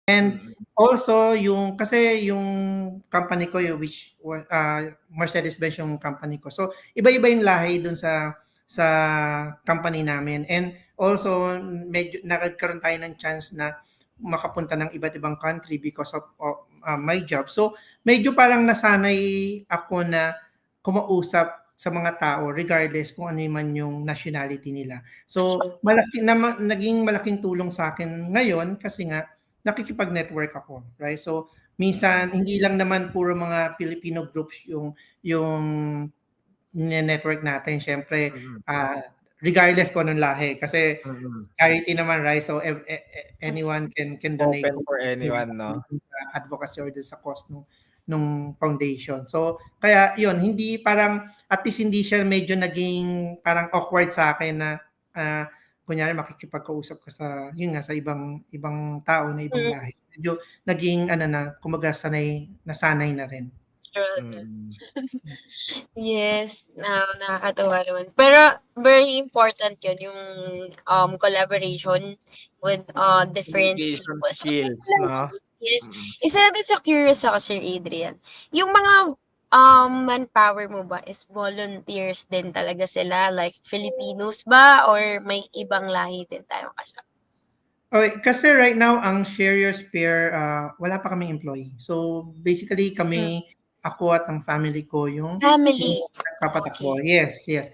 And Mm. also kasi yung company ko which Mercedes-Benz yung company ko. So iba-iba yung lahi dun sa company namin. And also medyo nagkaroon tayo ng chance na makapunta ng iba't ibang country because of my job. So medyo parang nasanay ako na kumausap sa mga tao regardless kung ano man yung nationality nila. So naging malaking tulong sa akin ngayon kasi nga nakikipag-network ako, right? So minsan hindi lang naman puro mga Filipino groups yung network natin. Syempre Mm. regardless kung anong lahi kasi Mm. charity naman, right? So anyone can donate Open for anyone, no? sa advocacy or sa cause nung foundation. So kaya yun, hindi parang at least hindi siya medyo naging parang awkward sa akin na kunyari makikipagkausap ka sa yun nga sa ibang tao na ibang lahi. Medyo naging kumbaga nasanay na rin. Mm. Yes, nakakatuwa naman. Pero very important yun, yung collaboration with different Communication people. So, skills, no? yes. Mm. Isa lang din sa curious ako, Sir Adrian. Yung mga manpower mo ba is volunteers din talaga sila? Like Filipinos ba? Or may ibang lahi din tayong kasama? Okay, kasi right now ang Share Your Spare, wala pa kaming employee. So basically ako at ang family ko yung Family. nagpapatakbo. Okay. Yes, yes.